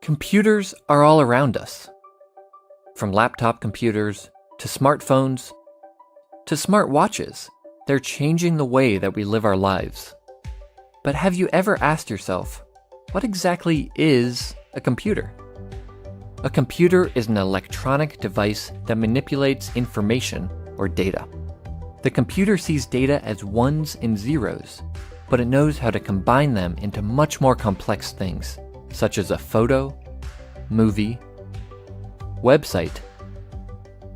Computers are all around us. From laptop computers, to smartphones, to smartwatches, they're changing the way that we live our lives. But have you ever asked yourself, what exactly is a computer? A computer is an electronic device that manipulates information or data. The computer sees data as ones and zeros, but it knows how to combine them into much more complex things, such as a photo, movie, website,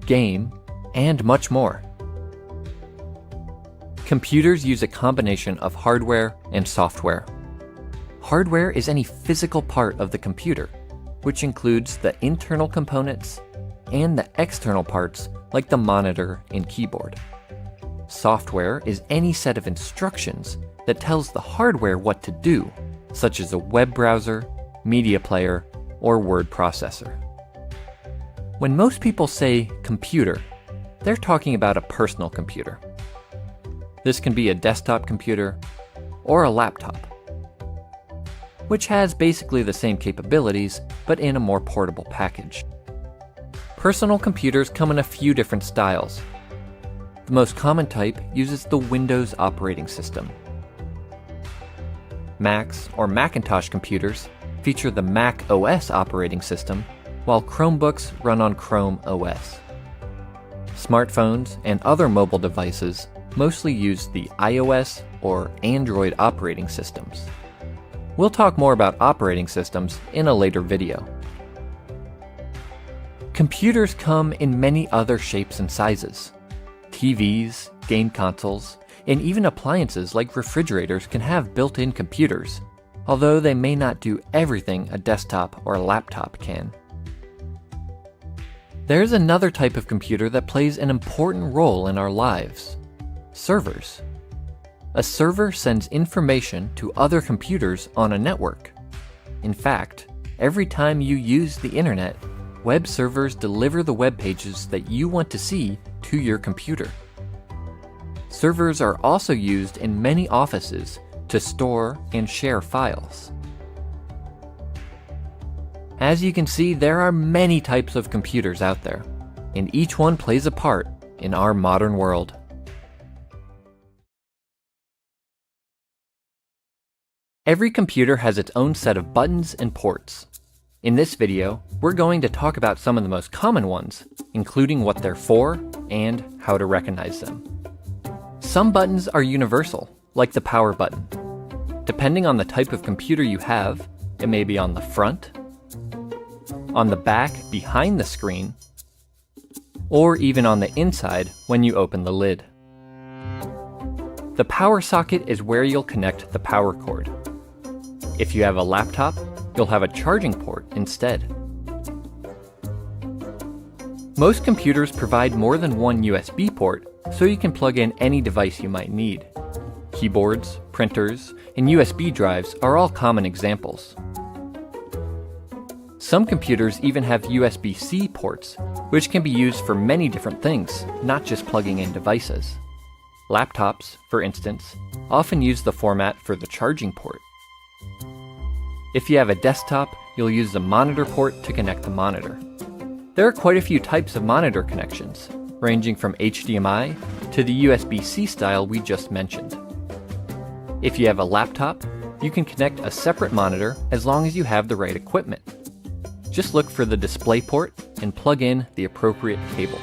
game, and much more. Computers use a combination of hardware and software. Hardware is any physical part of the computer, which includes the internal components and the external parts like the monitor and keyboard. Software is any set of instructions that tells the hardware what to do, such as a web browser, media player, or word processor. When most people say computer, they're talking about a personal computer. This can be a desktop computer or a laptop, which has basically the same capabilities, but in a more portable package. Personal computers come in a few different styles. The most common type uses the Windows operating system. Macs or Macintosh computers feature the Mac OS operating system, while Chromebooks run on Chrome OS. Smartphones and other mobile devices mostly use the iOS or Android operating systems. We'll talk more about operating systems in a later video. Computers come in many other shapes and sizes. TVs, game consoles, and even appliances like refrigerators can have built-in computers, although they may not do everything a desktop or a laptop can. There's another type of computer that plays an important role in our lives: servers. A server sends information to other computers on a network. In fact, every time you use the internet, web servers deliver the web pages that you want to see to your computer. Servers are also used in many offices to store and share files. As you can see, there are many types of computers out there, and each one plays a part in our modern world. Every computer has its own set of buttons and ports. In this video, we're going to talk about some of the most common ones, including what they're for and how to recognize them. Some buttons are universal, like the power button. Depending on the type of computer you have, it may be on the front, on the back behind the screen, or even on the inside when you open the lid. The power socket is where you'll connect the power cord. If you have a laptop, you'll have a charging port instead. Most computers provide more than one USB port, so you can plug in any device you might need. Keyboards, printers, and USB drives are all common examples. Some computers even have USB-C ports, which can be used for many different things, not just plugging in devices. Laptops, for instance, often use the format for the charging port. If you have a desktop, you'll use the monitor port to connect the monitor. There are quite a few types of monitor connections, ranging from HDMI to the USB-C style we just mentioned. If you have a laptop, you can connect a separate monitor as long as you have the right equipment. Just look for the display port and plug in the appropriate cable.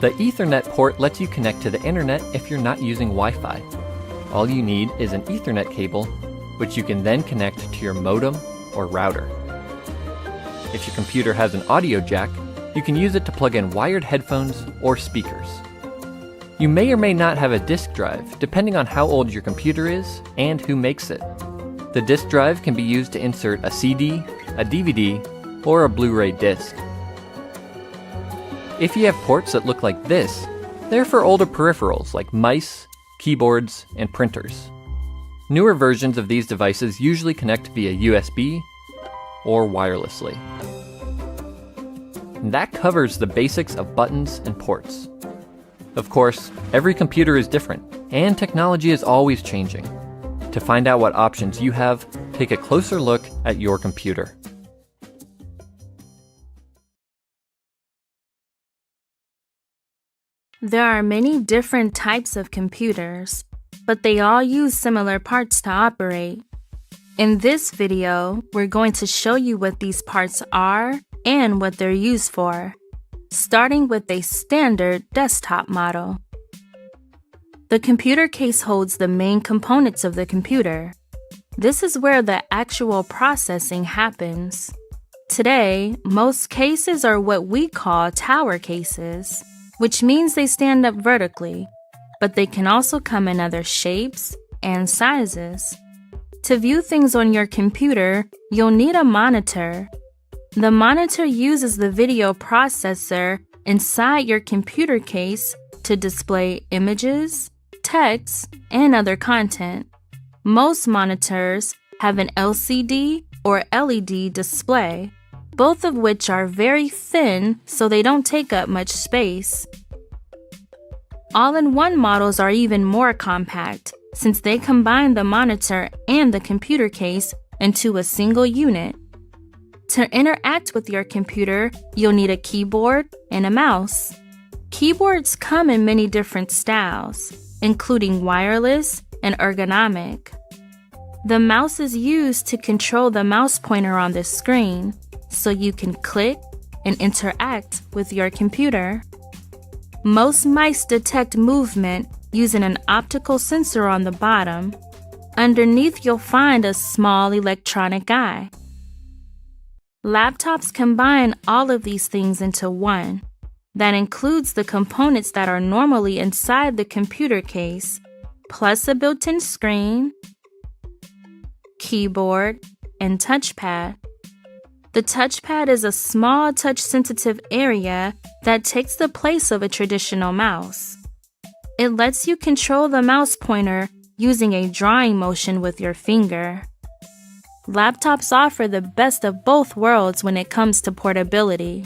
The Ethernet port lets you connect to the internet if you're not using Wi-Fi. All you need is an Ethernet cable, which you can then connect to your modem or router. If your computer has an audio jack, you can use it to plug in wired headphones or speakers. You may or may not have a disk drive, depending on how old your computer is and who makes it. The disk drive can be used to insert a CD, a DVD, or a Blu-ray disc. If you have ports that look like this, they're for older peripherals like mice, keyboards, and printers. Newer versions of these devices usually connect via USB or wirelessly. And that covers the basics of buttons and ports. Of course, every computer is different, and technology is always changing. To find out what options you have, take a closer look at your computer. There are many different types of computers, but they all use similar parts to operate. In this video, we're going to show you what these parts are and what they're used for, starting with a standard desktop model. The computer case holds the main components of the computer. This is where the actual processing happens. Today, most cases are what we call tower cases, which means they stand up vertically, but they can also come in other shapes and sizes. To view things on your computer, you'll need a monitor. The monitor uses the video processor inside your computer case to display images, text, and other content. Most monitors have an LCD or LED display, both of which are very thin so they don't take up much space. All-in-one models are even more compact since they combine the monitor and the computer case into a single unit. To interact with your computer, you'll need a keyboard and a mouse. Keyboards come in many different styles, including wireless and ergonomic. The mouse is used to control the mouse pointer on the screen, so you can click and interact with your computer. Most mice detect movement using an optical sensor on the bottom. Underneath, you'll find a small electronic eye. Laptops combine all of these things into one. That includes the components that are normally inside the computer case, plus a built-in screen, keyboard, and touchpad. The touchpad is a small touch-sensitive area that takes the place of a traditional mouse. It lets you control the mouse pointer using a drawing motion with your finger. Laptops offer the best of both worlds when it comes to portability.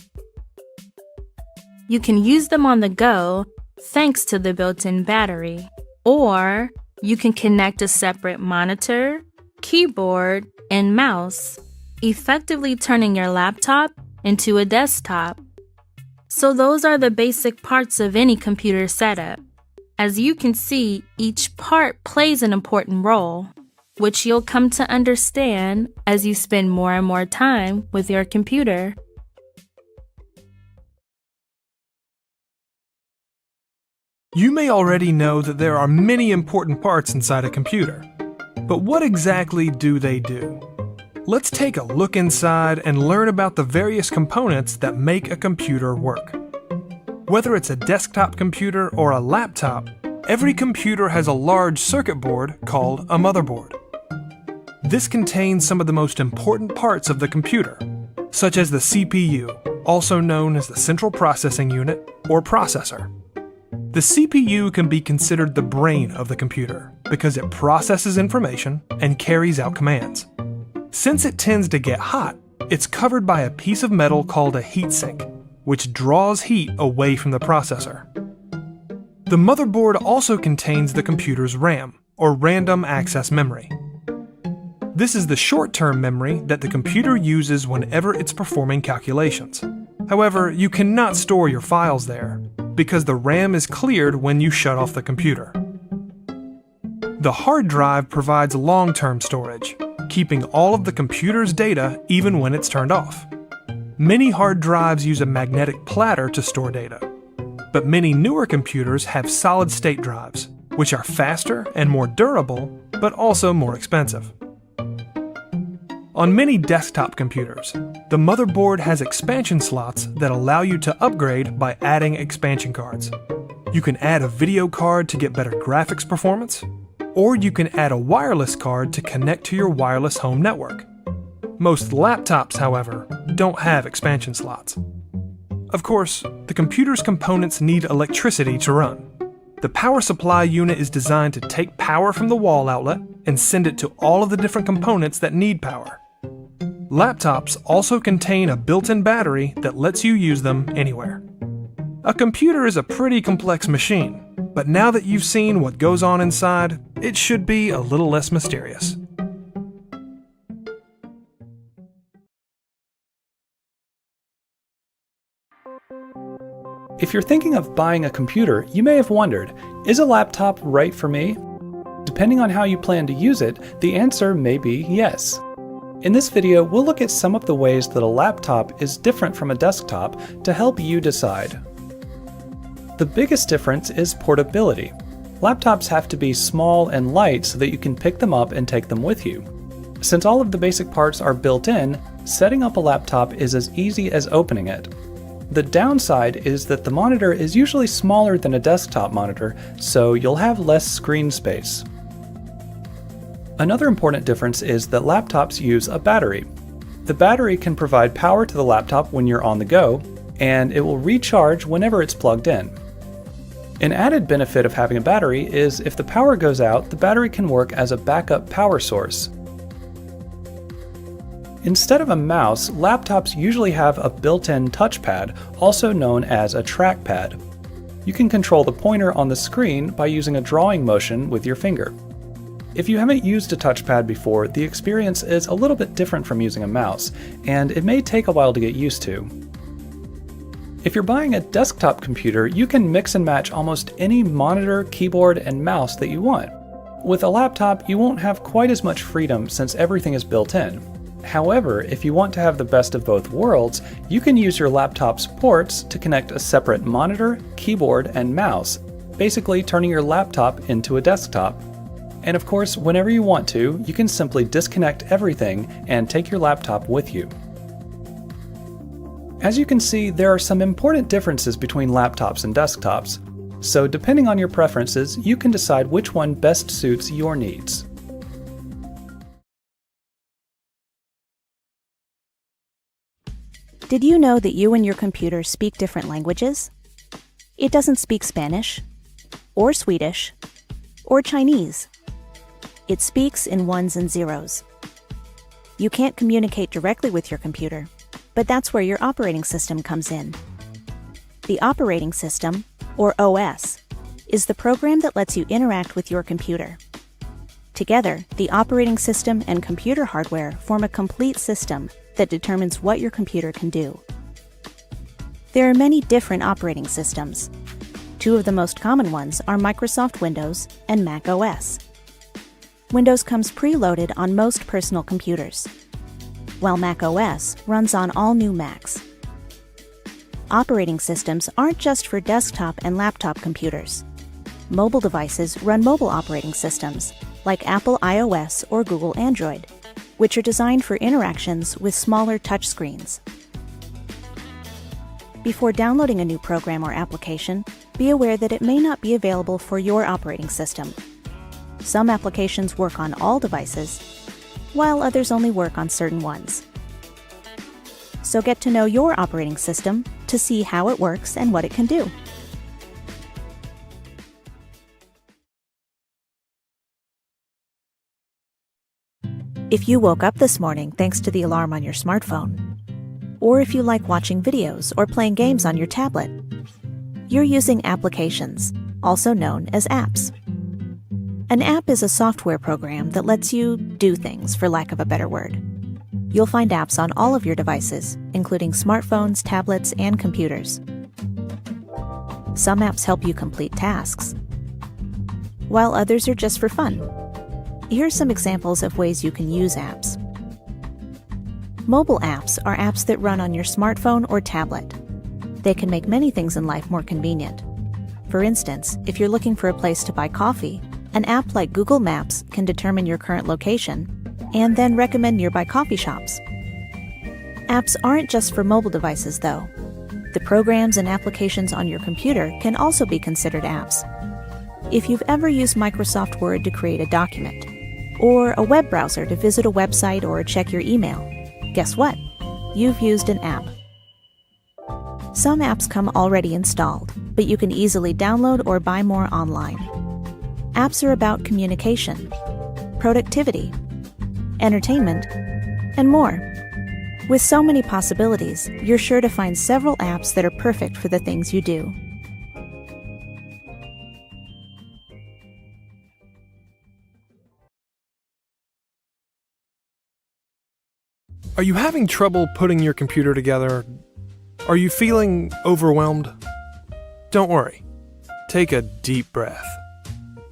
You can use them on the go thanks to the built-in battery, or you can connect a separate monitor, keyboard, and mouse, effectively turning your laptop into a desktop. So those are the basic parts of any computer setup. As you can see, each part plays an important role, which you'll come to understand as you spend more and more time with your computer. You may already know that there are many important parts inside a computer, but what exactly do they do? Let's take a look inside and learn about the various components that make a computer work. Whether it's a desktop computer or a laptop, every computer has a large circuit board called a motherboard. This contains some of the most important parts of the computer, such as the CPU, also known as the Central Processing Unit or processor. The CPU can be considered the brain of the computer because it processes information and carries out commands. Since it tends to get hot, it's covered by a piece of metal called a heatsink, which draws heat away from the processor. The motherboard also contains the computer's RAM, or random access memory. This is the short-term memory that the computer uses whenever it's performing calculations. However, you cannot store your files there, because the RAM is cleared when you shut off the computer. The hard drive provides long-term storage, keeping all of the computer's data even when it's turned off. Many hard drives use a magnetic platter to store data, but many newer computers have solid-state drives, which are faster and more durable, but also more expensive. On many desktop computers, the motherboard has expansion slots that allow you to upgrade by adding expansion cards. You can add a video card to get better graphics performance, or you can add a wireless card to connect to your wireless home network. Most laptops, however, don't have expansion slots. Of course, the computer's components need electricity to run. The power supply unit is designed to take power from the wall outlet and send it to all of the different components that need power. Laptops also contain a built-in battery that lets you use them anywhere. A computer is a pretty complex machine, but now that you've seen what goes on inside, it should be a little less mysterious. If you're thinking of buying a computer, you may have wondered, is a laptop right for me? Depending on how you plan to use it, the answer may be yes. In this video, we'll look at some of the ways that a laptop is different from a desktop to help you decide. The biggest difference is portability. Laptops have to be small and light so that you can pick them up and take them with you. Since all of the basic parts are built in, setting up a laptop is as easy as opening it. The downside is that the monitor is usually smaller than a desktop monitor, so you'll have less screen space. Another important difference is that laptops use a battery. The battery can provide power to the laptop when you're on the go, and it will recharge whenever it's plugged in. An added benefit of having a battery is if the power goes out, the battery can work as a backup power source. Instead of a mouse, laptops usually have a built-in touchpad, also known as a trackpad. You can control the pointer on the screen by using a drawing motion with your finger. If you haven't used a touchpad before, the experience is a little bit different from using a mouse, and it may take a while to get used to. If you're buying a desktop computer, you can mix and match almost any monitor, keyboard, and mouse that you want. With a laptop, you won't have quite as much freedom since everything is built in. However, if you want to have the best of both worlds, you can use your laptop's ports to connect a separate monitor, keyboard, and mouse, basically turning your laptop into a desktop. And of course, whenever you want to, you can simply disconnect everything and take your laptop with you. As you can see, there are some important differences between laptops and desktops, so depending on your preferences, you can decide which one best suits your needs. Did you know that you and your computer speak different languages? It doesn't speak Spanish, or Swedish, or Chinese. It speaks in ones and zeros. You can't communicate directly with your computer, but that's where your operating system comes in. The operating system, or OS, is the program that lets you interact with your computer. Together, the operating system and computer hardware form a complete system that determines what your computer can do. There are many different operating systems. Two of the most common ones are Microsoft Windows and Mac OS. Windows comes preloaded on most personal computers, while Mac OS runs on all new Macs. Operating systems aren't just for desktop and laptop computers. Mobile devices run mobile operating systems, like Apple iOS or Google Android, which are designed for interactions with smaller touchscreens. Before downloading a new program or application, be aware that it may not be available for your operating system. Some applications work on all devices, while others only work on certain ones. So get to know your operating system to see how it works and what it can do. If you woke up this morning thanks to the alarm on your smartphone, or if you like watching videos or playing games on your tablet, you're using applications, also known as apps. An app is a software program that lets you do things, for lack of a better word. You'll find apps on all of your devices, including smartphones, tablets, and computers. Some apps help you complete tasks, while others are just for fun. Here's some examples of ways you can use apps. Mobile apps are apps that run on your smartphone or tablet. They can make many things in life more convenient. For instance, if you're looking for a place to buy coffee, an app like Google Maps can determine your current location and then recommend nearby coffee shops. Apps aren't just for mobile devices, though. The programs and applications on your computer can also be considered apps. If you've ever used Microsoft Word to create a document, or a web browser to visit a website or check your email, guess what? You've used an app. Some apps come already installed, but you can easily download or buy more online. Apps are about communication, productivity, entertainment, and more. With so many possibilities, you're sure to find several apps that are perfect for the things you do. Are you having trouble putting your computer together? Are you feeling overwhelmed? Don't worry. Take a deep breath.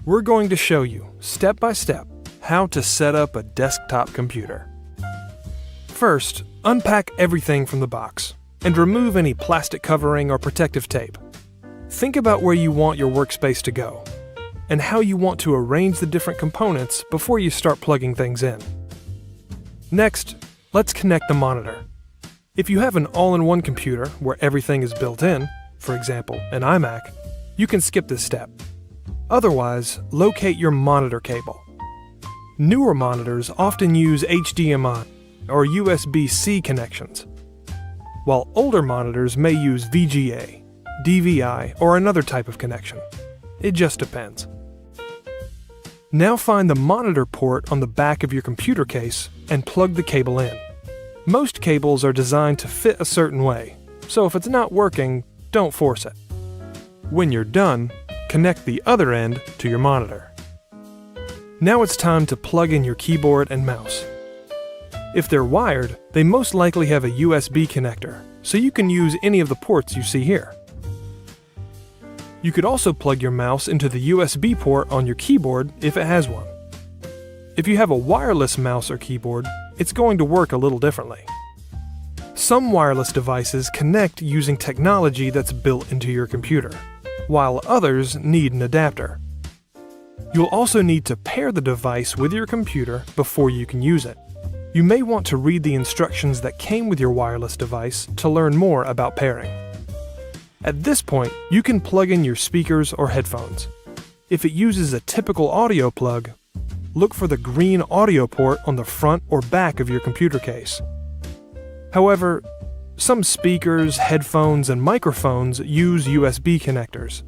We're going to show you, step by step, how to set up a desktop computer. First, unpack everything from the box and remove any plastic covering or protective tape. Think about where you want your workspace to go and how you want to arrange the different components before you start plugging things in. Next, let's connect the monitor. If you have an all-in-one computer where everything is built in, for example, an iMac, you can skip this step. Otherwise, locate your monitor cable. Newer monitors often use HDMI or USB-C connections, while older monitors may use VGA, DVI, or another type of connection. It just depends. Now find the monitor port on the back of your computer case and plug the cable in. Most cables are designed to fit a certain way, so if it's not working, don't force it. When you're done, connect the other end to your monitor. Now it's time to plug in your keyboard and mouse. If they're wired, they most likely have a USB connector, so you can use any of the ports you see here. You could also plug your mouse into the USB port on your keyboard if it has one. If you have a wireless mouse or keyboard, it's going to work a little differently. Some wireless devices connect using technology that's built into your computer, while others need an adapter. You'll also need to pair the device with your computer before you can use it. You may want to read the instructions that came with your wireless device to learn more about pairing. At this point, you can plug in your speakers or headphones. If it uses a typical audio plug, look for the green audio port on the front or back of your computer case. However, some speakers, headphones, and microphones use USB connectors.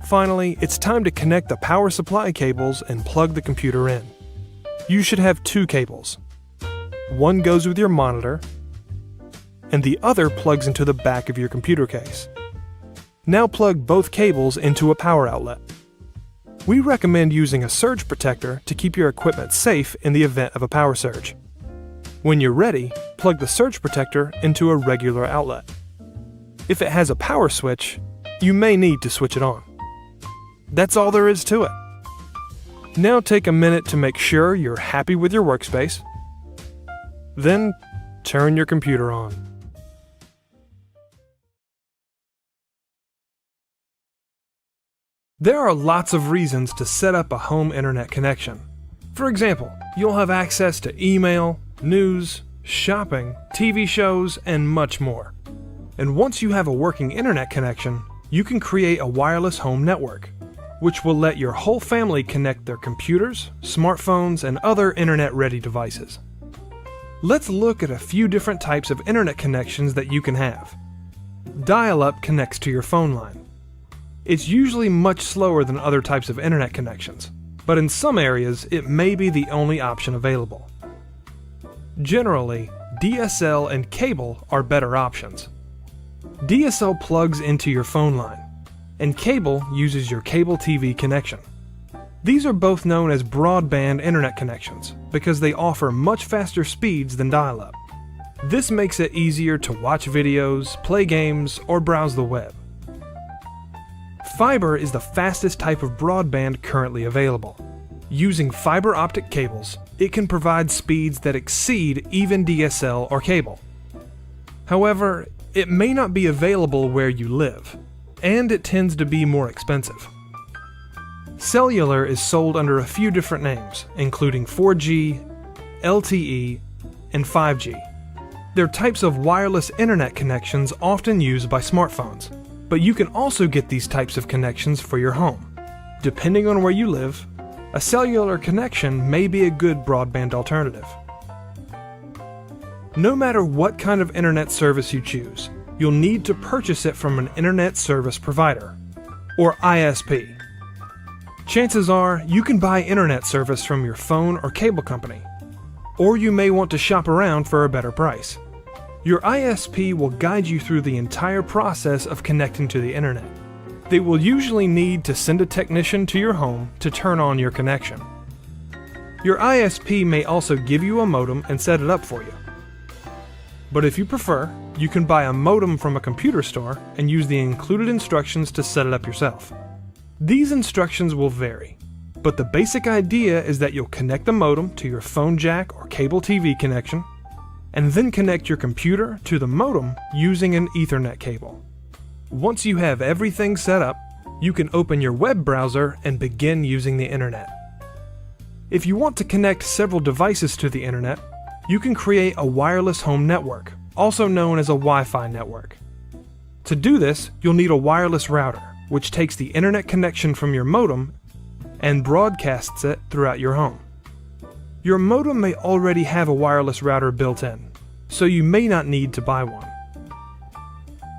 Finally, it's time to connect the power supply cables and plug the computer in. You should have two cables. One goes with your monitor, and the other plugs into the back of your computer case. Now plug both cables into a power outlet. We recommend using a surge protector to keep your equipment safe in the event of a power surge. When you're ready, plug the surge protector into a regular outlet. If it has a power switch, you may need to switch it on. That's all there is to it. Now take a minute to make sure you're happy with your workspace. Then, turn your computer on. There are lots of reasons to set up a home internet connection. For example, you'll have access to email, news, shopping, TV shows, and much more. And once you have a working internet connection, you can create a wireless home network, which will let your whole family connect their computers, smartphones, and other internet-ready devices. Let's look at a few different types of internet connections that you can have. Dial-up connects to your phone line. It's usually much slower than other types of internet connections, but in some areas it may be the only option available. Generally, DSL and cable are better options. DSL plugs into your phone line, and cable uses your cable TV connection. These are both known as broadband internet connections because they offer much faster speeds than dial-up. This makes it easier to watch videos, play games, or browse the web. Fiber is the fastest type of broadband currently available. Using fiber optic cables, it can provide speeds that exceed even DSL or cable. However, it may not be available where you live, and it tends to be more expensive. Cellular is sold under a few different names, including 4G, LTE, and 5G. They're types of wireless internet connections often used by smartphones, but you can also get these types of connections for your home. Depending on where you live, a cellular connection may be a good broadband alternative. No matter what kind of internet service you choose, you'll need to purchase it from an internet service provider, or ISP. Chances are you can buy internet service from your phone or cable company, or you may want to shop around for a better price. Your ISP will guide you through the entire process of connecting to the internet. They will usually need to send a technician to your home to turn on your connection. Your ISP may also give you a modem and set it up for you. But if you prefer, you can buy a modem from a computer store and use the included instructions to set it up yourself. These instructions will vary, but the basic idea is that you'll connect the modem to your phone jack or cable TV connection, and then connect your computer to the modem using an Ethernet cable. Once you have everything set up, you can open your web browser and begin using the internet. If you want to connect several devices to the internet, you can create a wireless home network, also known as a Wi-Fi network. To do this, you'll need a wireless router, which takes the internet connection from your modem and broadcasts it throughout your home. Your modem may already have a wireless router built in, so you may not need to buy one.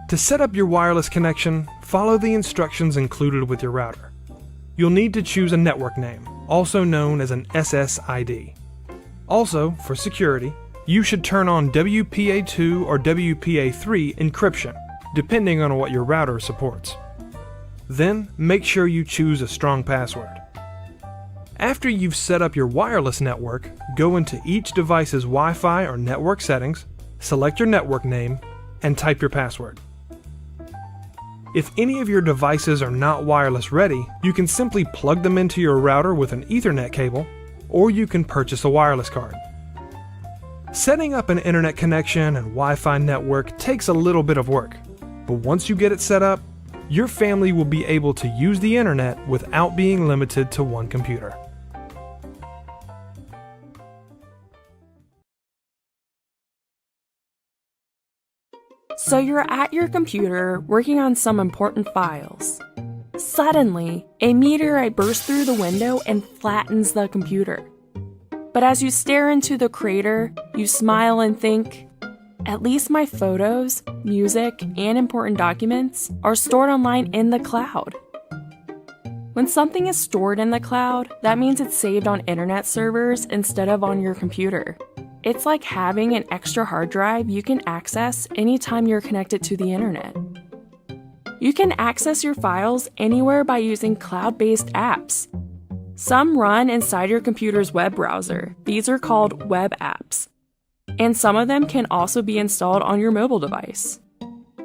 To set up your wireless connection, follow the instructions included with your router. You'll need to choose a network name, also known as an SSID. Also, for security, you should turn on WPA2 or WPA3 encryption, depending on what your router supports. Then, make sure you choose a strong password. After you've set up your wireless network, go into each device's Wi-Fi or network settings, select your network name, and type your password. If any of your devices are not wireless ready, you can simply plug them into your router with an Ethernet cable, or you can purchase a wireless card. Setting up an internet connection and Wi-Fi network takes a little bit of work, but once you get it set up, your family will be able to use the internet without being limited to one computer. So you're at your computer working on some important files. Suddenly, a meteorite bursts through the window and flattens the computer. But as you stare into the crater, you smile and think, at least my photos, music, and important documents are stored online in the cloud. When something is stored in the cloud, that means it's saved on internet servers instead of on your computer. It's like having an extra hard drive you can access anytime you're connected to the internet. You can access your files anywhere by using cloud-based apps. Some run inside your computer's web browser. These are called web apps. And some of them can also be installed on your mobile device.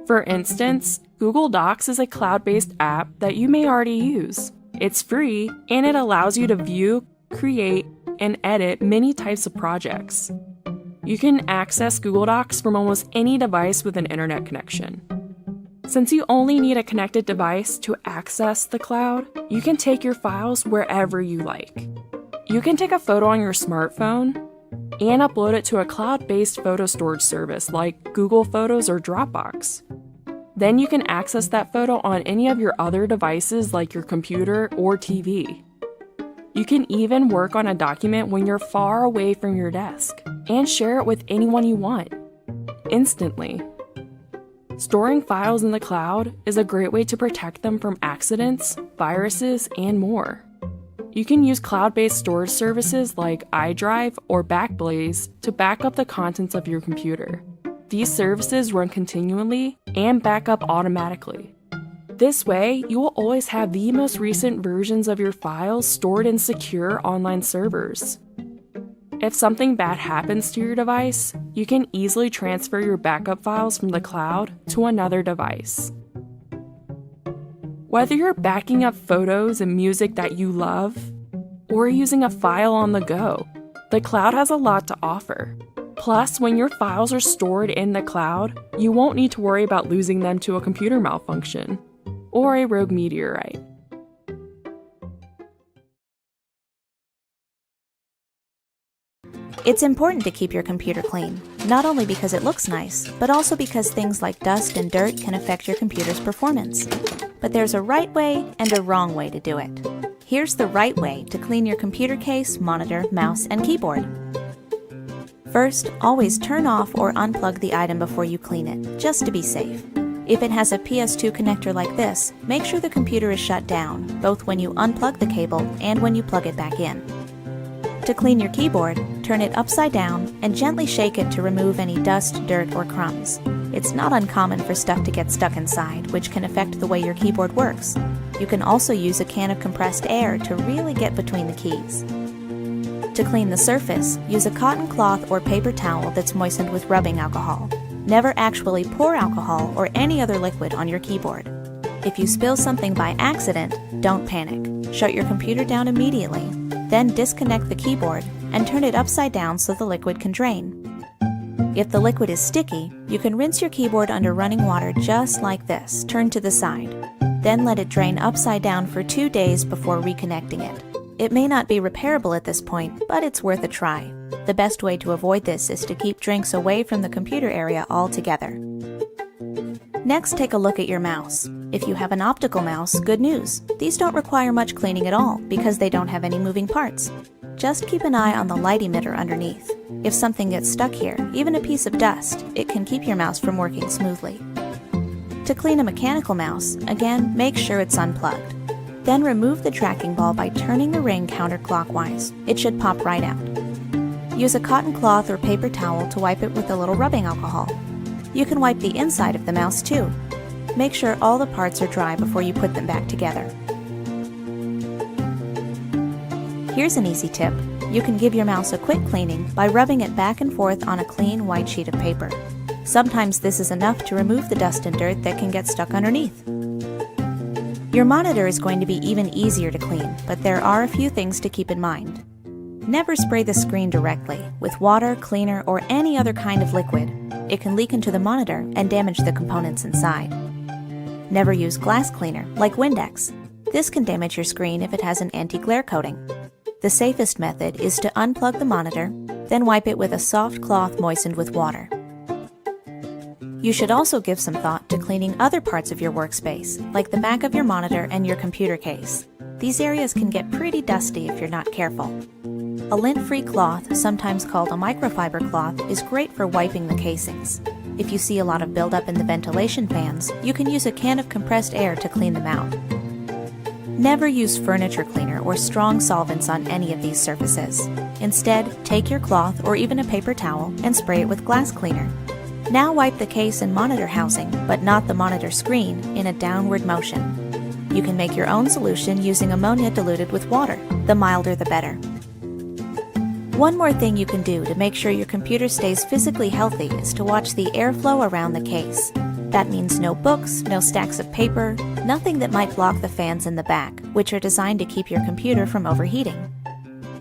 For instance, Google Docs is a cloud-based app that you may already use. It's free, and it allows you to view, create, and edit many types of projects. You can access Google Docs from almost any device with an internet connection. Since you only need a connected device to access the cloud, you can take your files wherever you like. You can take a photo on your smartphone and upload it to a cloud-based photo storage service like Google Photos or Dropbox. Then you can access that photo on any of your other devices like your computer or TV. You can even work on a document when you're far away from your desk and share it with anyone you want, instantly. Storing files in the cloud is a great way to protect them from accidents, viruses, and more. You can use cloud-based storage services like iDrive or Backblaze to back up the contents of your computer. These services run continually and back up automatically. This way, you will always have the most recent versions of your files stored in secure online servers. If something bad happens to your device, you can easily transfer your backup files from the cloud to another device. Whether you're backing up photos and music that you love, or using a file on the go, the cloud has a lot to offer. Plus, when your files are stored in the cloud, you won't need to worry about losing them to a computer malfunction or a rogue meteorite. It's important to keep your computer clean, not only because it looks nice, but also because things like dust and dirt can affect your computer's performance. But there's a right way and a wrong way to do it. Here's the right way to clean your computer case, monitor, mouse, and keyboard. First, always turn off or unplug the item before you clean it, just to be safe. If it has a PS2 connector like this, make sure the computer is shut down, both when you unplug the cable and when you plug it back in. To clean your keyboard, turn it upside down and gently shake it to remove any dust, dirt, or crumbs. It's not uncommon for stuff to get stuck inside, which can affect the way your keyboard works. You can also use a can of compressed air to really get between the keys. To clean the surface, use a cotton cloth or paper towel that's moistened with rubbing alcohol. Never actually pour alcohol or any other liquid on your keyboard. If you spill something by accident, don't panic. Shut your computer down immediately, then disconnect the keyboard and turn it upside down so the liquid can drain. If the liquid is sticky, you can rinse your keyboard under running water just like this, turned to the side. Then let it drain upside down for 2 days before reconnecting it. It may not be repairable at this point, but it's worth a try. The best way to avoid this is to keep drinks away from the computer area altogether. Next, take a look at your mouse. If you have an optical mouse, good news. These don't require much cleaning at all because they don't have any moving parts. Just keep an eye on the light emitter underneath. If something gets stuck here, even a piece of dust, it can keep your mouse from working smoothly. To clean a mechanical mouse, again, make sure it's unplugged. Then remove the tracking ball by turning the ring counterclockwise. It should pop right out. Use a cotton cloth or paper towel to wipe it with a little rubbing alcohol. You can wipe the inside of the mouse too. Make sure all the parts are dry before you put them back together. Here's an easy tip. You can give your mouse a quick cleaning by rubbing it back and forth on a clean white sheet of paper. Sometimes this is enough to remove the dust and dirt that can get stuck underneath. Your monitor is going to be even easier to clean, but there are a few things to keep in mind. Never spray the screen directly with water, cleaner, or any other kind of liquid. It can leak into the monitor and damage the components inside. Never use glass cleaner, like Windex. This can damage your screen if it has an anti-glare coating. The safest method is to unplug the monitor, then wipe it with a soft cloth moistened with water. You should also give some thought to cleaning other parts of your workspace, like the back of your monitor and your computer case. These areas can get pretty dusty if you're not careful. A lint-free cloth, sometimes called a microfiber cloth, is great for wiping the casings. If you see a lot of buildup in the ventilation fans, you can use a can of compressed air to clean them out. Never use furniture cleaner or strong solvents on any of these surfaces. Instead, take your cloth or even a paper towel and spray it with glass cleaner. Now wipe the case and monitor housing, but not the monitor screen, in a downward motion. You can make your own solution using ammonia diluted with water. The milder the better. One more thing you can do to make sure your computer stays physically healthy is to watch the airflow around the case. That means no books, no stacks of paper, nothing that might block the fans in the back, which are designed to keep your computer from overheating.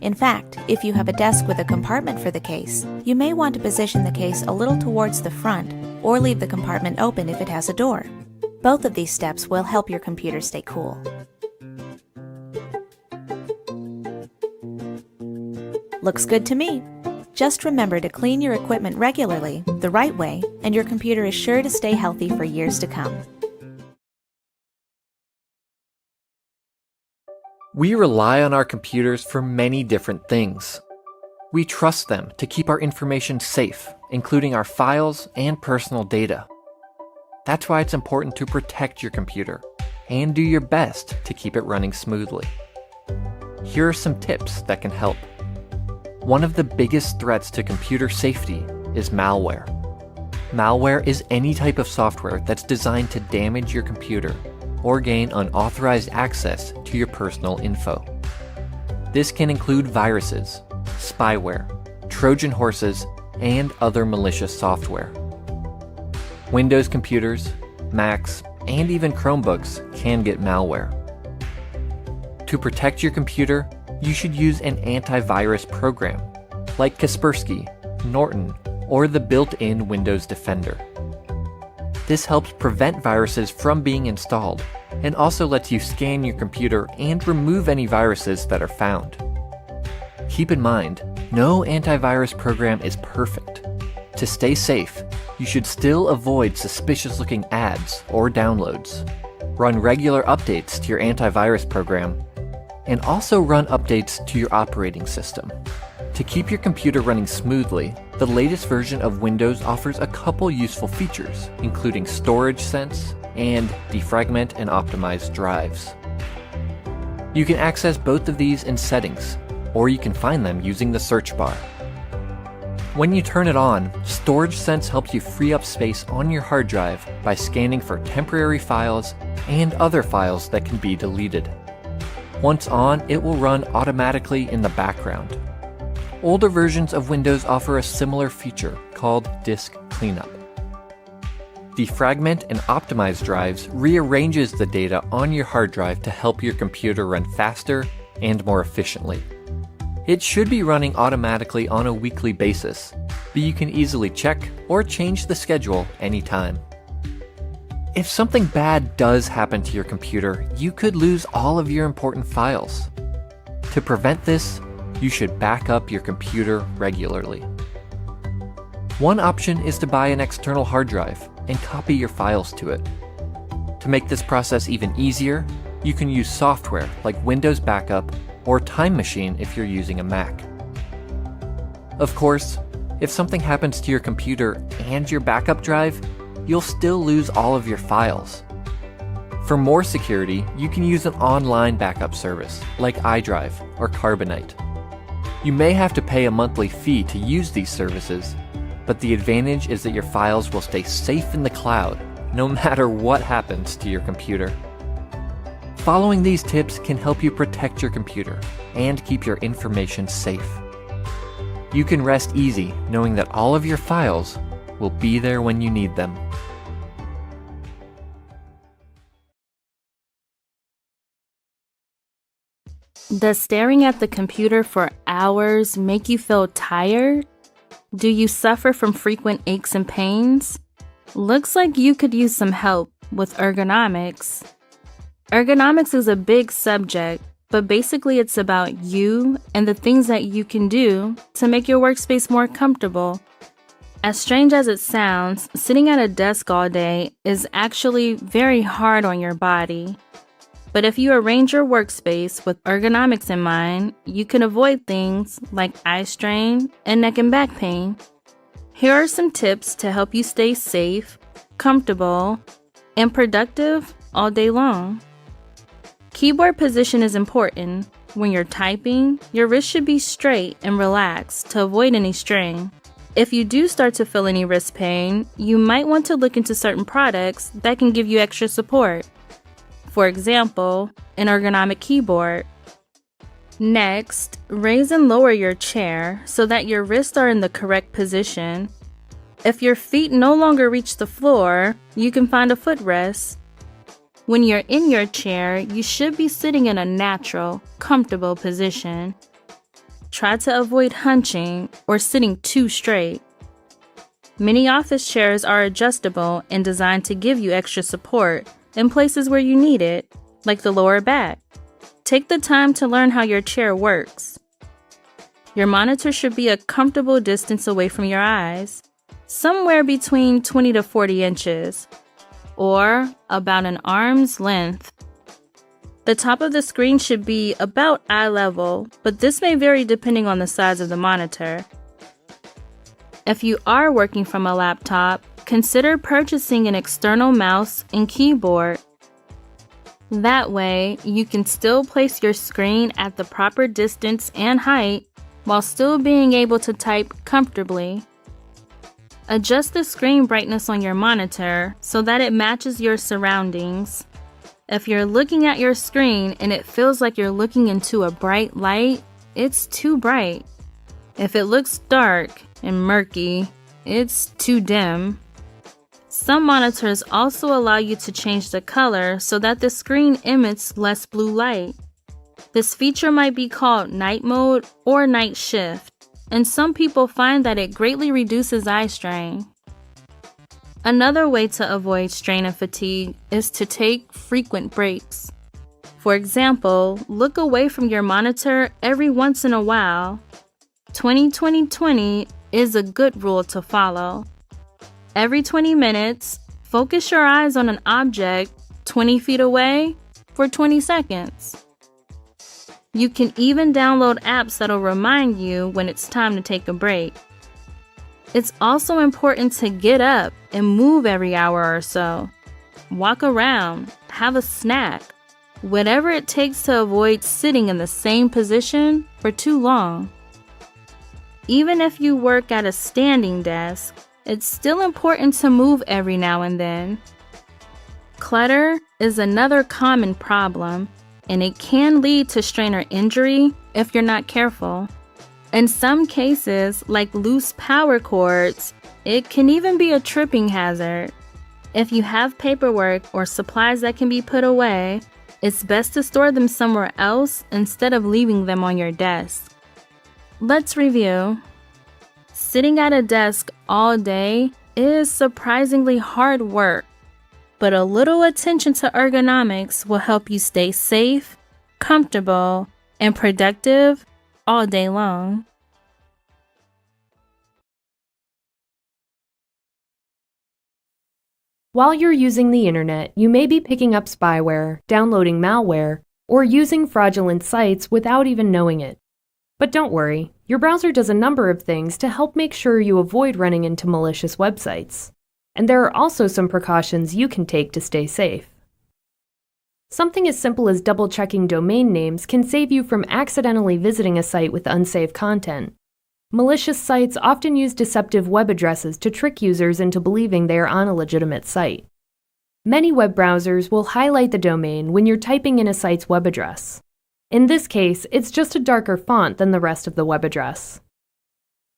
In fact, if you have a desk with a compartment for the case, you may want to position the case a little towards the front or leave the compartment open if it has a door. Both of these steps will help your computer stay cool. Looks good to me. Just remember to clean your equipment regularly, the right way, and your computer is sure to stay healthy for years to come. We rely on our computers for many different things. We trust them to keep our information safe, including our files and personal data. That's why it's important to protect your computer and do your best to keep it running smoothly. Here are some tips that can help. One of the biggest threats to computer safety is malware. Malware is any type of software that's designed to damage your computer or gain unauthorized access to your personal info. This can include viruses, spyware, Trojan horses, and other malicious software. Windows computers, Macs, and even Chromebooks can get malware. To protect your computer, you should use an antivirus program like Kaspersky, Norton, or the built-in Windows Defender. This helps prevent viruses from being installed and also lets you scan your computer and remove any viruses that are found. Keep in mind, no antivirus program is perfect. To stay safe, you should still avoid suspicious-looking ads or downloads. Run regular updates to your antivirus program, and also run updates to your operating system. To keep your computer running smoothly, the latest version of Windows offers a couple useful features, including storage sense and defragment and optimize drives. You can access both of these in settings, or you can find them using the search bar. When you turn it on, Storage Sense helps you free up space on your hard drive by scanning for temporary files and other files that can be deleted. Once on, it will run automatically in the background. Older versions of Windows offer a similar feature called Disk Cleanup. Defragment and optimize drives rearranges the data on your hard drive to help your computer run faster and more efficiently. It should be running automatically on a weekly basis, but you can easily check or change the schedule anytime. If something bad does happen to your computer, you could lose all of your important files. To prevent this, you should back up your computer regularly. One option is to buy an external hard drive and copy your files to it. To make this process even easier, you can use software like Windows Backup or Time Machine if you're using a Mac. Of course, if something happens to your computer and your backup drive, you'll still lose all of your files. For more security, you can use an online backup service like iDrive or Carbonite. You may have to pay a monthly fee to use these services, but the advantage is that your files will stay safe in the cloud, no matter what happens to your computer. Following these tips can help you protect your computer and keep your information safe. You can rest easy knowing that all of your files will be there when you need them. Does staring at the computer for hours make you feel tired? Do you suffer from frequent aches and pains? Looks like you could use some help with ergonomics. Ergonomics is a big subject, but basically it's about you and the things that you can do to make your workspace more comfortable. As strange as it sounds, sitting at a desk all day is actually very hard on your body. But if you arrange your workspace with ergonomics in mind, you can avoid things like eye strain and neck and back pain. Here are some tips to help you stay safe, comfortable, and productive all day long. Keyboard position is important. When you're typing, your wrist should be straight and relaxed to avoid any strain. If you do start to feel any wrist pain, you might want to look into certain products that can give you extra support. For example, an ergonomic keyboard. Next, raise and lower your chair so that your wrists are in the correct position. If your feet no longer reach the floor, you can find a footrest. When you're in your chair, you should be sitting in a natural, comfortable position. Try to avoid hunching or sitting too straight. Many office chairs are adjustable and designed to give you extra support in places where you need it, like the lower back. Take the time to learn how your chair works. Your monitor should be a comfortable distance away from your eyes, somewhere between 20 to 40 inches, or about an arm's length. The top of the screen should be about eye level, but this may vary depending on the size of the monitor. If you are working from a laptop, consider purchasing an external mouse and keyboard. That way, you can still place your screen at the proper distance and height while still being able to type comfortably. Adjust the screen brightness on your monitor so that it matches your surroundings. If you're looking at your screen and it feels like you're looking into a bright light, it's too bright. If it looks dark and murky, it's too dim. Some monitors also allow you to change the color so that the screen emits less blue light. This feature might be called night mode or night shift, and some people find that it greatly reduces eye strain. Another way to avoid strain and fatigue is to take frequent breaks. For example, look away from your monitor every once in a while. 20-20-20 is a good rule to follow. Every 20 minutes, focus your eyes on an object 20 feet away for 20 seconds. You can even download apps that'll remind you when it's time to take a break. It's also important to get up and move every hour or so. Walk around, have a snack, whatever it takes to avoid sitting in the same position for too long. Even if you work at a standing desk, it's still important to move every now and then. Clutter is another common problem, and it can lead to strain or injury if you're not careful. In some cases, like loose power cords, it can even be a tripping hazard. If you have paperwork or supplies that can be put away, it's best to store them somewhere else instead of leaving them on your desk. Let's review. Sitting at a desk all day is surprisingly hard work, but a little attention to ergonomics will help you stay safe, comfortable, and productive all day long. While you're using the internet, you may be picking up spyware, downloading malware, or using fraudulent sites without even knowing it. But don't worry, your browser does a number of things to help make sure you avoid running into malicious websites. And there are also some precautions you can take to stay safe. Something as simple as double-checking domain names can save you from accidentally visiting a site with unsafe content. Malicious sites often use deceptive web addresses to trick users into believing they are on a legitimate site. Many web browsers will highlight the domain when you're typing in a site's web address. In this case, it's just a darker font than the rest of the web address.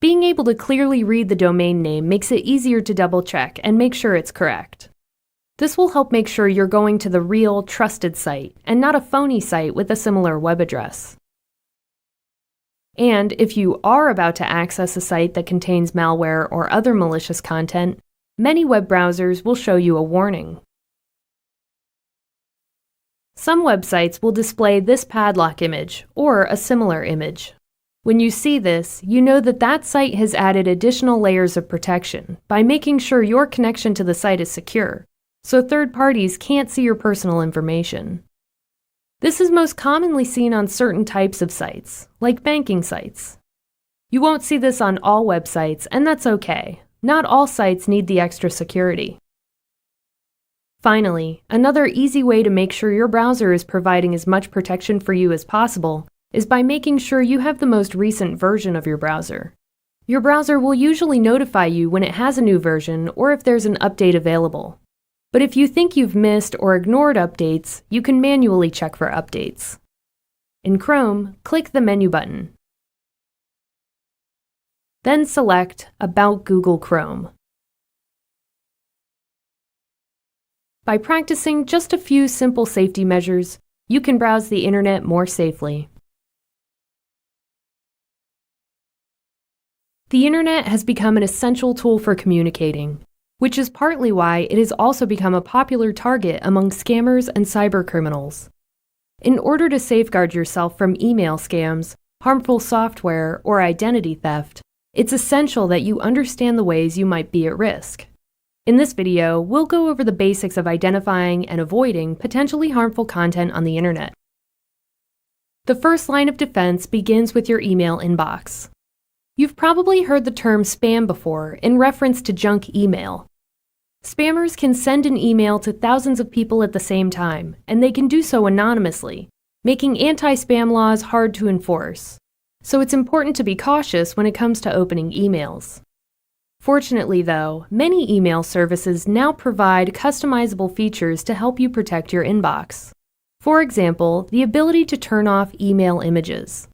Being able to clearly read the domain name makes it easier to double-check and make sure it's correct. This will help make sure you're going to the real, trusted site and not a phony site with a similar web address. And if you are about to access a site that contains malware or other malicious content, many web browsers will show you a warning. Some websites will display this padlock image or a similar image. When you see this, you know that that site has added additional layers of protection by making sure your connection to the site is secure, so third parties can't see your personal information. This is most commonly seen on certain types of sites, like banking sites. You won't see this on all websites, and that's okay. Not all sites need the extra security. Finally, another easy way to make sure your browser is providing as much protection for you as possible is by making sure you have the most recent version of your browser. Your browser will usually notify you when it has a new version or if there's an update available. But if you think you've missed or ignored updates, you can manually check for updates. In Chrome, click the Menu button. Then select About Google Chrome. By practicing just a few simple safety measures, you can browse the internet more safely. The internet has become an essential tool for communicating, which is partly why it has also become a popular target among scammers and cybercriminals. In order to safeguard yourself from email scams, harmful software, or identity theft, it's essential that you understand the ways you might be at risk. In this video, we'll go over the basics of identifying and avoiding potentially harmful content on the internet. The first line of defense begins with your email inbox. You've probably heard the term spam before in reference to junk email. Spammers can send an email to thousands of people at the same time, and they can do so anonymously, making anti-spam laws hard to enforce. So it's important to be cautious when it comes to opening emails. Fortunately, though, many email services now provide customizable features to help you protect your inbox. For example, the ability to turn off email images.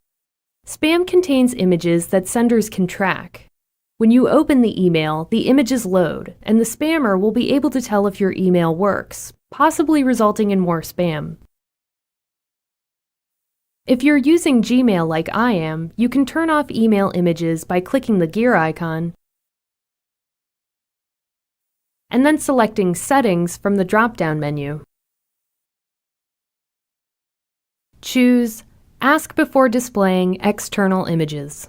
Spam contains images that senders can track. When you open the email, the images load, and the spammer will be able to tell if your email works, possibly resulting in more spam. If you're using Gmail like I am, you can turn off email images by clicking the gear icon and then selecting Settings from the drop-down menu. Choose Ask before displaying external images.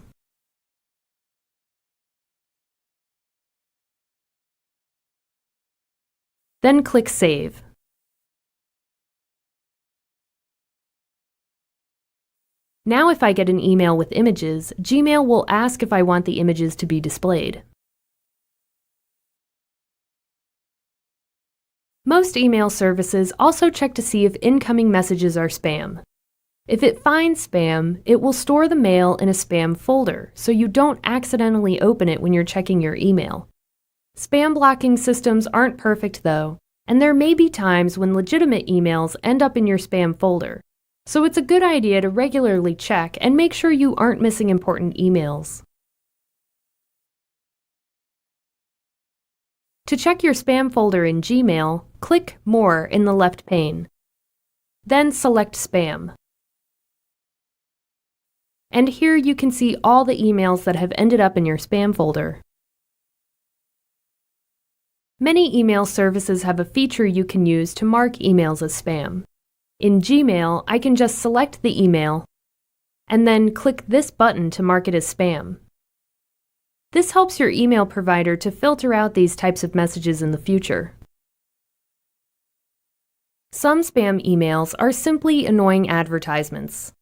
Then click Save. Now if I get an email with images, Gmail will ask if I want the images to be displayed. Most email services also check to see if incoming messages are spam. If it finds spam, it will store the mail in a spam folder, so you don't accidentally open it when you're checking your email. Spam blocking systems aren't perfect though, and there may be times when legitimate emails end up in your spam folder. So it's a good idea to regularly check and make sure you aren't missing important emails. To check your spam folder in Gmail, click More in the left pane. Then select Spam. And here you can see all the emails that have ended up in your spam folder. Many email services have a feature you can use to mark emails as spam. In Gmail, I can just select the email and then click this button to mark it as spam. This helps your email provider to filter out these types of messages in the future. Some spam emails are simply annoying advertisements.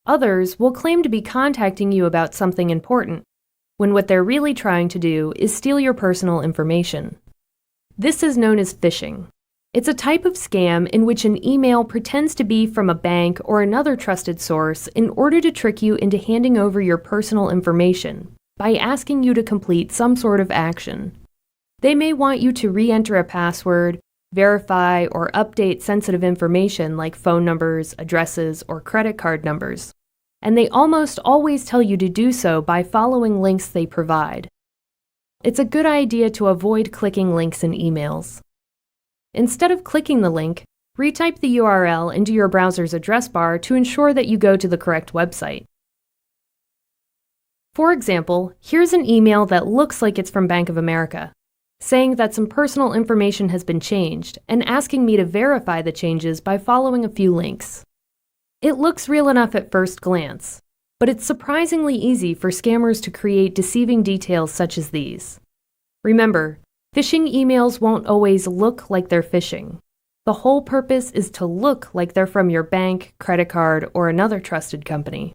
Others will claim to be contacting you about something important, when what they're really trying to do is steal your personal information. This is known as phishing. It's a type of scam in which an email pretends to be from a bank or another trusted source in order to trick you into handing over your personal information by asking you to complete some sort of action. They may want you to re-enter a password, verify or update sensitive information like phone numbers, addresses, or credit card numbers. And they almost always tell you to do so by following links they provide. It's a good idea to avoid clicking links in emails. Instead of clicking the link, retype the URL into your browser's address bar to ensure that you go to the correct website. For example, here's an email that looks like it's from Bank of America, saying that some personal information has been changed and asking me to verify the changes by following a few links. It looks real enough at first glance, but it's surprisingly easy for scammers to create deceiving details such as these. Remember, phishing emails won't always look like they're phishing. The whole purpose is to look like they're from your bank, credit card, or another trusted company.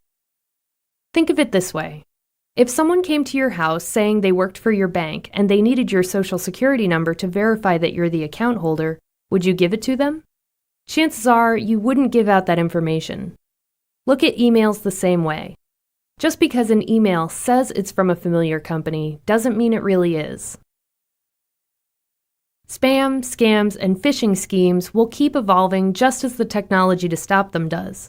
Think of it this way. If someone came to your house saying they worked for your bank and they needed your social security number to verify that you're the account holder, would you give it to them? Chances are you wouldn't give out that information. Look at emails the same way. Just because an email says it's from a familiar company doesn't mean it really is. Spam, scams, and phishing schemes will keep evolving just as the technology to stop them does.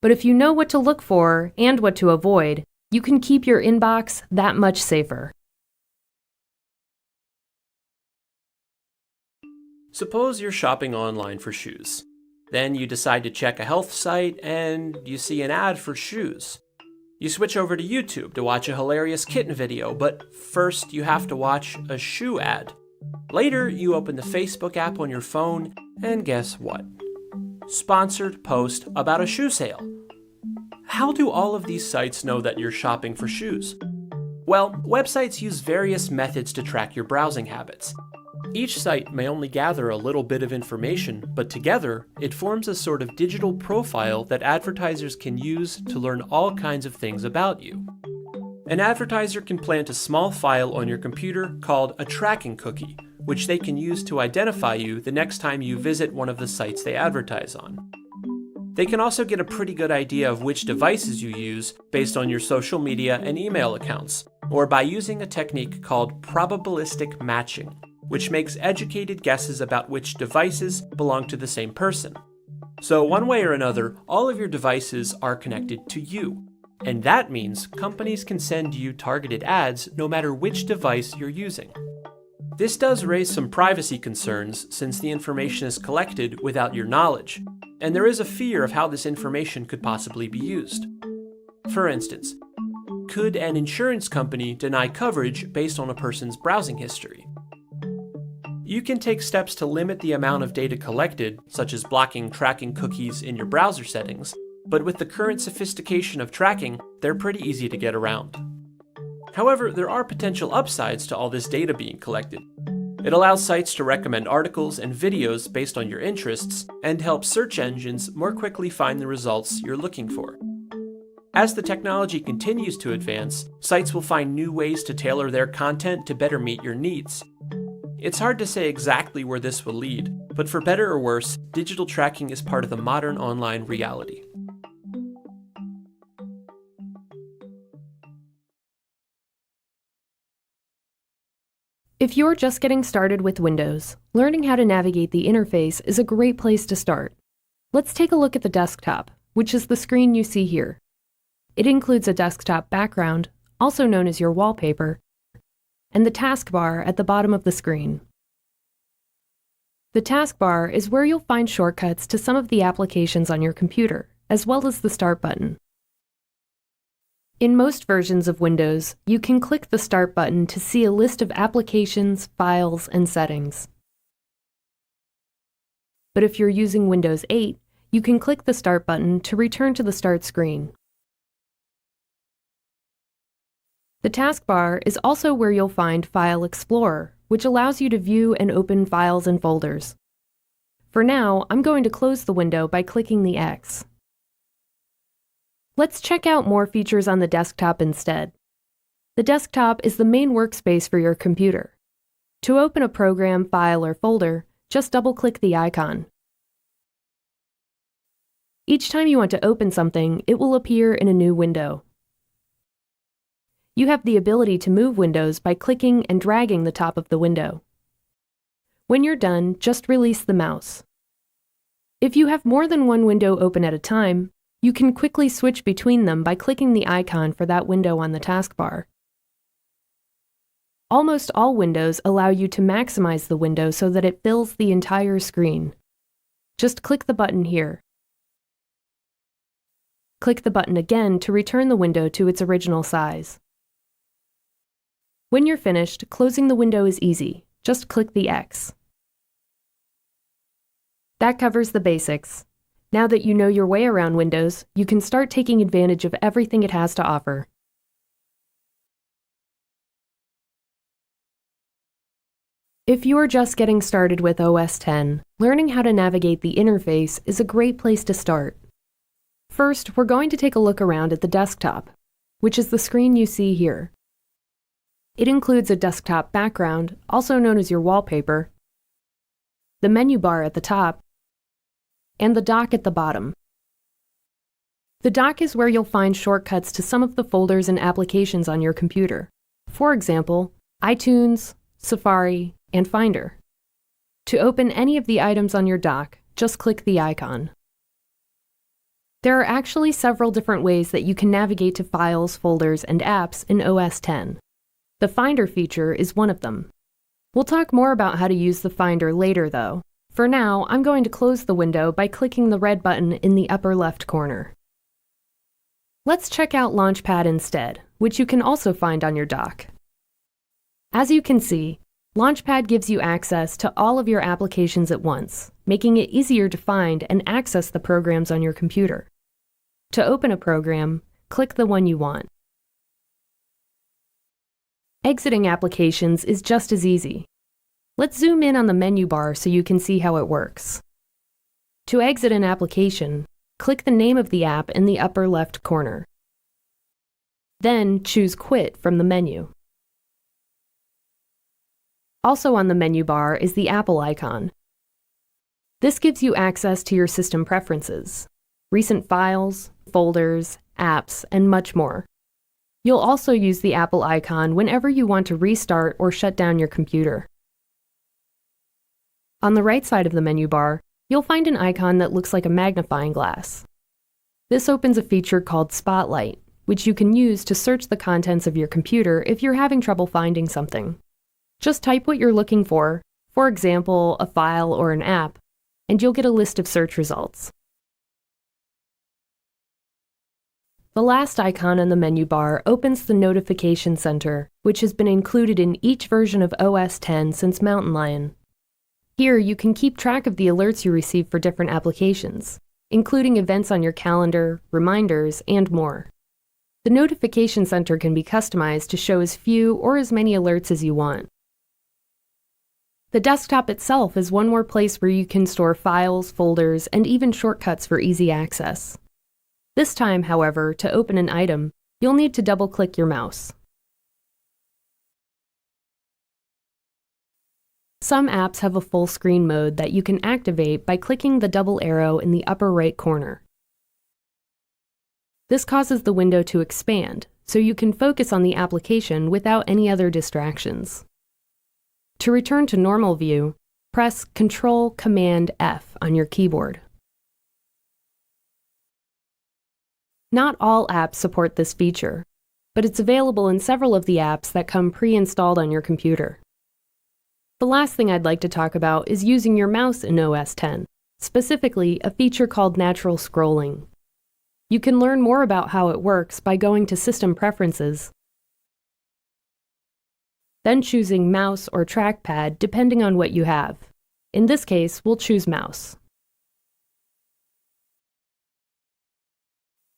But if you know what to look for and what to avoid, you can keep your inbox that much safer. Suppose you're shopping online for shoes. Then you decide to check a health site and you see an ad for shoes. You switch over to YouTube to watch a hilarious kitten video, but first you have to watch a shoe ad. Later, you open the Facebook app on your phone, and guess what? Sponsored post about a shoe sale. How do all of these sites know that you're shopping for shoes? Well, websites use various methods to track your browsing habits. Each site may only gather a little bit of information, but together, it forms a sort of digital profile that advertisers can use to learn all kinds of things about you. An advertiser can plant a small file on your computer called a tracking cookie, which they can use to identify you the next time you visit one of the sites they advertise on. They can also get a pretty good idea of which devices you use based on your social media and email accounts, or by using a technique called probabilistic matching, which makes educated guesses about which devices belong to the same person. So one way or another, all of your devices are connected to you. And that means companies can send you targeted ads no matter which device you're using. This does raise some privacy concerns since the information is collected without your knowledge, and there is a fear of how this information could possibly be used. For instance, could an insurance company deny coverage based on a person's browsing history? You can take steps to limit the amount of data collected, such as blocking tracking cookies in your browser settings, but with the current sophistication of tracking, they're pretty easy to get around. However, there are potential upsides to all this data being collected. It allows sites to recommend articles and videos based on your interests, and helps search engines more quickly find the results you're looking for. As the technology continues to advance, sites will find new ways to tailor their content to better meet your needs. It's hard to say exactly where this will lead, but for better or worse, digital tracking is part of the modern online reality. If you're just getting started with Windows, learning how to navigate the interface is a great place to start. Let's take a look at the desktop, which is the screen you see here. It includes a desktop background, also known as your wallpaper, and the taskbar at the bottom of the screen. The taskbar is where you'll find shortcuts to some of the applications on your computer, as well as the Start button. In most versions of Windows, you can click the Start button to see a list of applications, files, and settings. But if you're using Windows 8, you can click the Start button to return to the Start screen. The taskbar is also where you'll find File Explorer, which allows you to view and open files and folders. For now, I'm going to close the window by clicking the X. Let's check out more features on the desktop instead. The desktop is the main workspace for your computer. To open a program, file, or folder, just double-click the icon. Each time you want to open something, it will appear in a new window. You have the ability to move windows by clicking and dragging the top of the window. When you're done, just release the mouse. If you have more than one window open at a time, you can quickly switch between them by clicking the icon for that window on the taskbar. Almost all windows allow you to maximize the window so that it fills the entire screen. Just click the button here. Click the button again to return the window to its original size. When you're finished, closing the window is easy. Just click the X. That covers the basics. Now that you know your way around Windows, you can start taking advantage of everything it has to offer. If you are just getting started with OS X, learning how to navigate the interface is a great place to start. First, we're going to take a look around at the desktop, which is the screen you see here. It includes a desktop background, also known as your wallpaper, the menu bar at the top, and the dock at the bottom. The dock is where you'll find shortcuts to some of the folders and applications on your computer. For example, iTunes, Safari, and Finder. To open any of the items on your dock, just click the icon. There are actually several different ways that you can navigate to files, folders, and apps in OS X. The Finder feature is one of them. We'll talk more about how to use the Finder later, though. For now, I'm going to close the window by clicking the red button in the upper left corner. Let's check out Launchpad instead, which you can also find on your dock. As you can see, Launchpad gives you access to all of your applications at once, making it easier to find and access the programs on your computer. To open a program, click the one you want. Exiting applications is just as easy. Let's zoom in on the menu bar so you can see how it works. To exit an application, click the name of the app in the upper left corner. Then choose Quit from the menu. Also on the menu bar is the Apple icon. This gives you access to your system preferences, recent files, folders, apps, and much more. You'll also use the Apple icon whenever you want to restart or shut down your computer. On the right side of the menu bar, you'll find an icon that looks like a magnifying glass. This opens a feature called Spotlight, which you can use to search the contents of your computer if you're having trouble finding something. Just type what you're looking for example, a file or an app, and you'll get a list of search results. The last icon on the menu bar opens the Notification Center, which has been included in each version of OS X since Mountain Lion. Here, you can keep track of the alerts you receive for different applications, including events on your calendar, reminders, and more. The Notification Center can be customized to show as few or as many alerts as you want. The desktop itself is one more place where you can store files, folders, and even shortcuts for easy access. This time, however, to open an item, you'll need to double-click your mouse. Some apps have a full screen mode that you can activate by clicking the double arrow in the upper right corner. This causes the window to expand, so you can focus on the application without any other distractions. To return to normal view, press Ctrl-Command-F on your keyboard. Not all apps support this feature, but it's available in several of the apps that come pre-installed on your computer. The last thing I'd like to talk about is using your mouse in OS X, specifically a feature called natural scrolling. You can learn more about how it works by going to System Preferences, then choosing Mouse or Trackpad depending on what you have. In this case, we'll choose Mouse.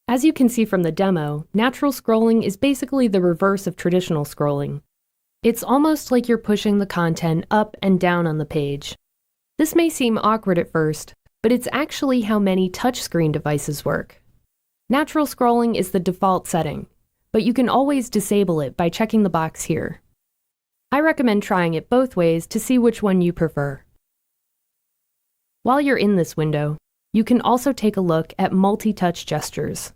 As you can see from the demo, natural scrolling is basically the reverse of traditional scrolling. It's almost like you're pushing the content up and down on the page. This may seem awkward at first, but it's actually how many touchscreen devices work. Natural scrolling is the default setting, but you can always disable it by checking the box here. I recommend trying it both ways to see which one you prefer. While you're in this window, you can also take a look at multi-touch gestures.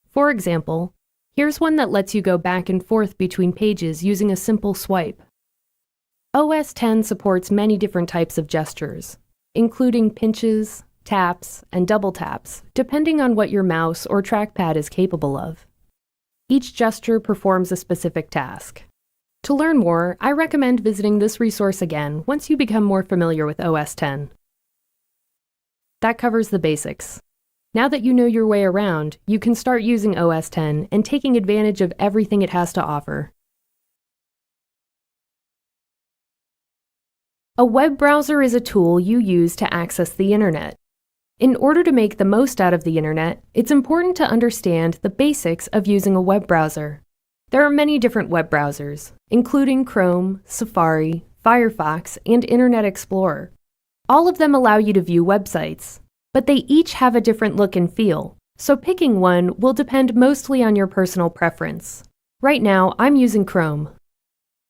For example, here's one that lets you go back and forth between pages using a simple swipe. OS X supports many different types of gestures, including pinches, taps, and double taps, depending on what your mouse or trackpad is capable of. Each gesture performs a specific task. To learn more, I recommend visiting this resource again once you become more familiar with OS X. That covers the basics. Now that you know your way around, you can start using OS X and taking advantage of everything it has to offer. A web browser is a tool you use to access the internet. In order to make the most out of the internet, it's important to understand the basics of using a web browser. There are many different web browsers, including Chrome, Safari, Firefox, and Internet Explorer. All of them allow you to view websites, but they each have a different look and feel, so picking one will depend mostly on your personal preference. Right now, I'm using Chrome.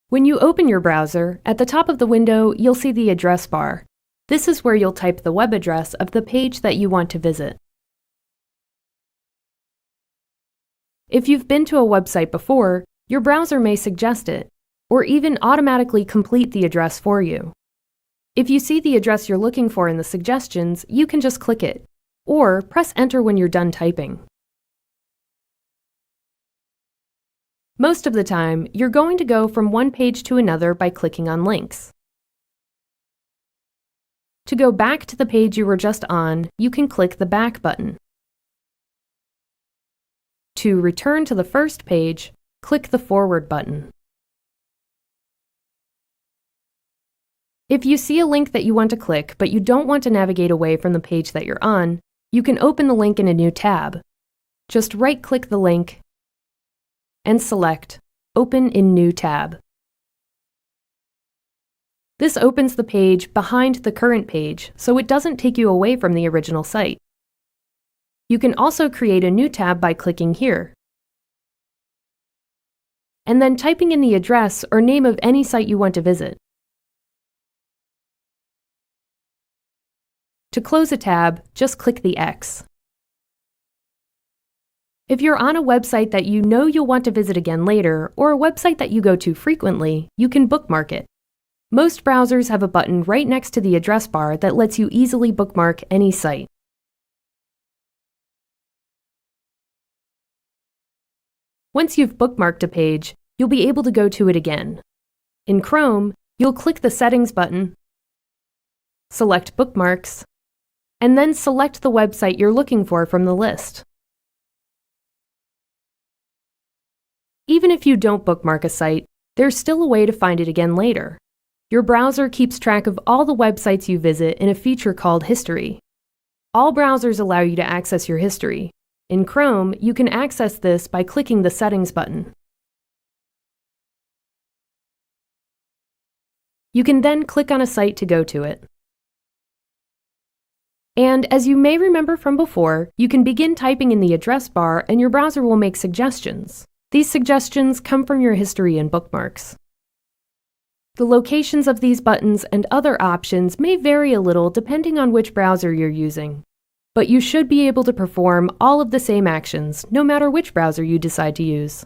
When you open your browser, at the top of the window, you'll see the address bar. This is where you'll type the web address of the page that you want to visit. If you've been to a website before, your browser may suggest it, or even automatically complete the address for you. If you see the address you're looking for in the suggestions, you can just click it, or press Enter when you're done typing. Most of the time, you're going to go from one page to another by clicking on links. To go back to the page you were just on, you can click the Back button. To return to the first page, click the Forward button. If you see a link that you want to click but you don't want to navigate away from the page that you're on, you can open the link in a new tab. Just right-click the link and select Open in New tab. This opens the page behind the current page, so it doesn't take you away from the original site. You can also create a new tab by clicking here, and then typing in the address or name of any site you want to visit. To close a tab, just click the X. If you're on a website that you know you'll want to visit again later, or a website that you go to frequently, you can bookmark it. Most browsers have a button right next to the address bar that lets you easily bookmark any site. Once you've bookmarked a page, you'll be able to go to it again. In Chrome, you'll click the Settings button, select Bookmarks, and then select the website you're looking for from the list. Even if you don't bookmark a site, there's still a way to find it again later. Your browser keeps track of all the websites you visit in a feature called History. All browsers allow you to access your history. In Chrome, you can access this by clicking the Settings button. You can then click on a site to go to it. And as you may remember from before, you can begin typing in the address bar and your browser will make suggestions. These suggestions come from your history and bookmarks. The locations of these buttons and other options may vary a little depending on which browser you're using, but you should be able to perform all of the same actions no matter which browser you decide to use.